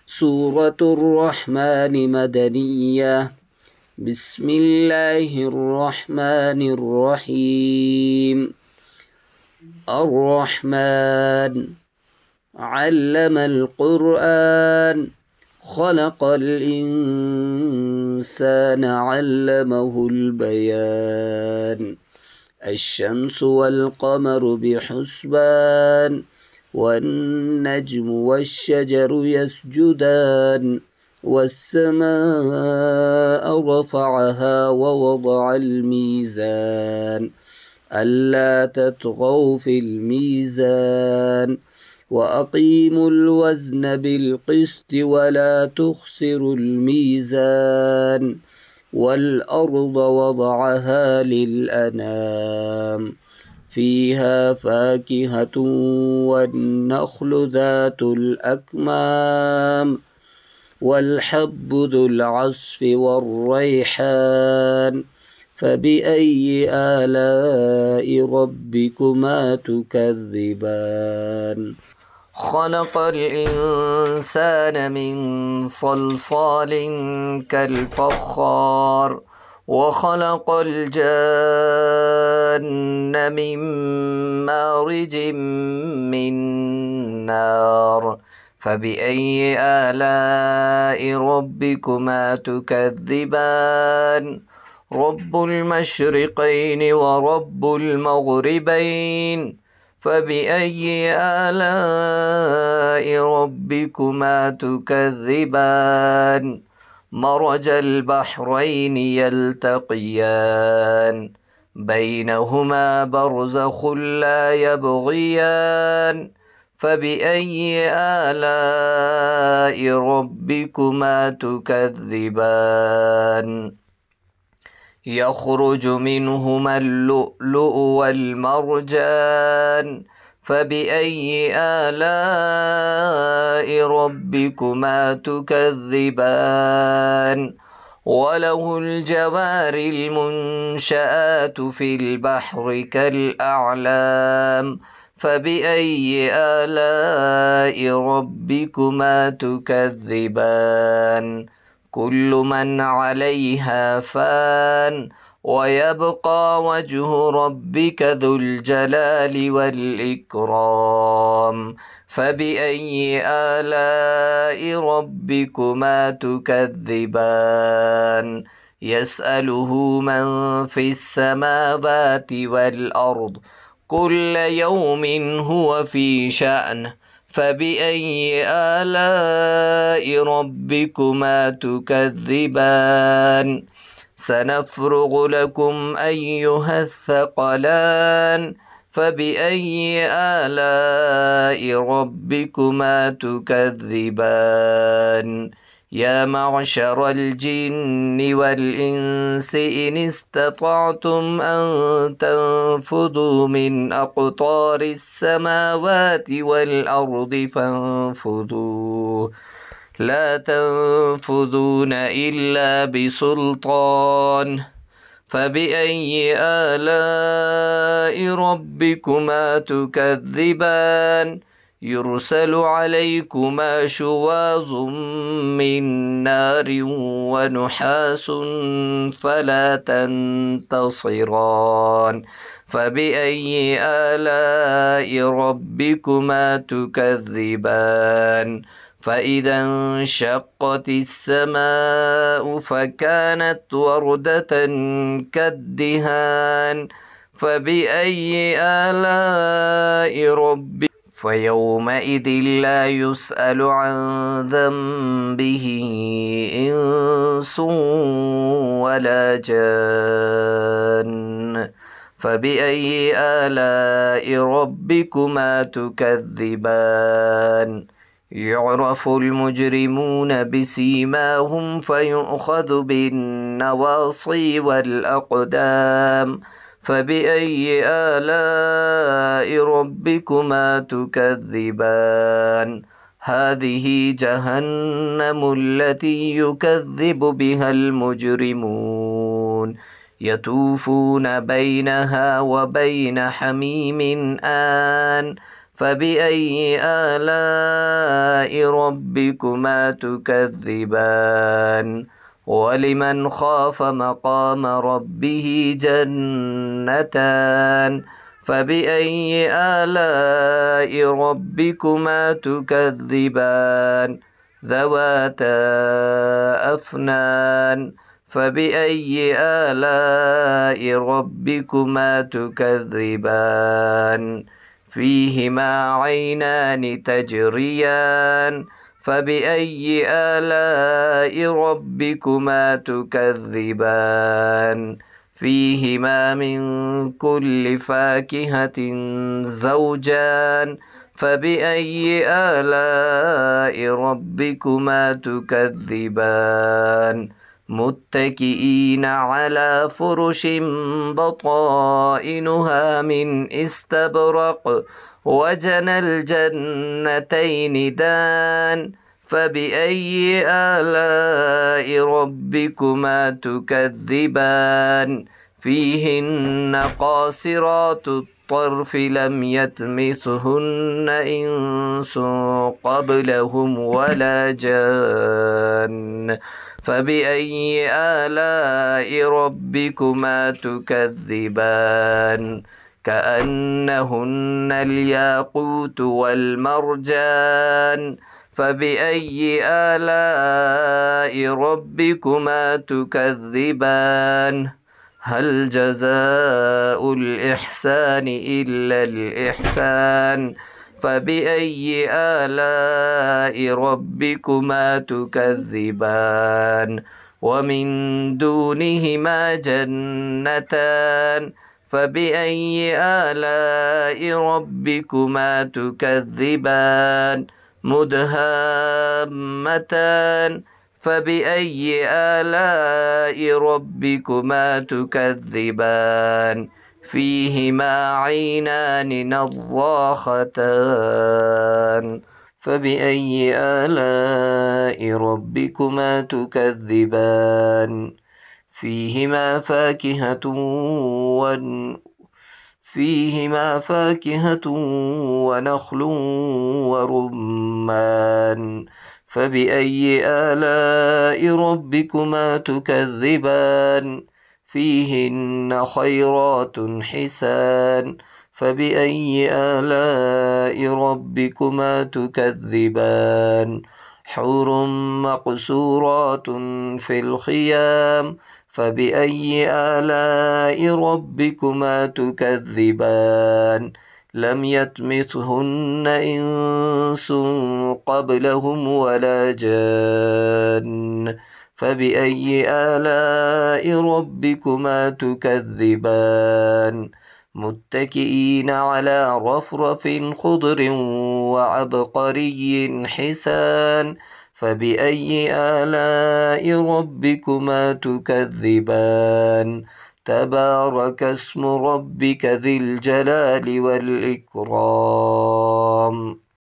سورة الرحمن مدنية. بسم الله الرحمن الرحيم. الرحمن علم القرآن خلق الإنسان علمه البيان. الشمس والقمر بحسبان والنجم والشجر يسجدان والسماء رفعها ووضع الميزان ألا تطغوا في الميزان وأقيموا الوزن بالقسط ولا تخسروا الميزان والأرض وضعها للأنام فيها فاكهة والنخل ذات الأكمام والحب ذو العصف والريحان فبأي آلاء ربكما تكذبان. خلق الإنسان من صلصال كالفخار وخلق الجان من مارج من نار فبأي آلاء ربكما تكذبان. رب المشرقين ورب المغربين فبأي آلاء ربكما تكذبان. مرج البحرين يلتقيان بينهما برزخ لا يبغيان فبأي آلاء ربكما تكذبان. يخرج منهما اللؤلؤ والمرجان فبأي آلاء ربكما تكذبان. وله الجوار المنشآت في البحر كالأعلام فبأي آلاء ربكما تكذبان. كل من عليها فان ويبقى وجه ربك ذو الجلال والإكرام فبأي آلاء ربكما تكذبان. يسأله من في السماوات والأرض كل يوم هو في شأن فبأي آلاء ربكما تكذبان. سنفرغ لكم أيها الثقلان فبأي آلاء ربكما تكذبان. يا معشر الجن والإنس إن استطعتم أن تنفذوا من أقطار السماوات والأرض فانفذوا لا تنفذون إلا بسلطان فبأي آلاء ربكما تكذبان. يرسل عليكما شواظ من نار ونحاس فلا تنتصران فبأي آلاء ربكما تكذبان. فإذا انشقت السماء فكانت وردة كالدهان فبأي آلاء ربكما فيومئذ لا يسأل عن ذنبه إنس ولا جان فبأي آلاء ربكما تكذبان. يعرف المجرمون بسيماهم فيؤخذ بالنواصي والأقدام فبأي آلاء ربكما تكذبان. هذه جهنم التي يكذب بها المجرمون يطوفون بينها وبين حميم آن فبأي آلاء ربكما تكذبان ولمن خاف مقام ربه جنتان فبأي آلاء ربكما تكذبان ذواتا أفنان فبأي آلاء ربكما تكذبان فيهما عينان تجريان فبأي آلاء ربكما تكذبان فيهما من كل فاكهة زوجان فبأي آلاء ربكما تكذبان متكئين على فرش بطائنها من استبرق وجنى الجنتين دان فبأي آلاء ربكما تكذبان فيهن قاصرات الطرف لم يطمثهن إنس قبلهم ولا جان فبأي آلاء ربكما تكذبان كأنهن الياقوت والمرجان فبأي آلاء ربكما تكذبان هل جزاء الإحسان إلا الإحسان فبأي آلاء ربكما تكذبان ومن دونهما جنتان فبأي آلاء ربكما تكذبان مدهامتان فبأي آلاء ربكما تكذبان فيهما عينان نضاختان فبأي آلاء ربكما تكذبان فيهما فاكهة ونخل ورمان فبأي آلاء ربكما تكذبان فيهن خيرات حسان فبأي آلاء ربكما تكذبان حور مقصورات في الخيام فبأي آلاء ربكما تكذبان لم يطمثهن إنس قبلهم ولا جان فبأي آلاء ربكما تكذبان متكئين على رفرف خضر وعبقري حسان فبأي آلاء ربكما تكذبان تبارك اسم ربك ذي الجلال والإكرام.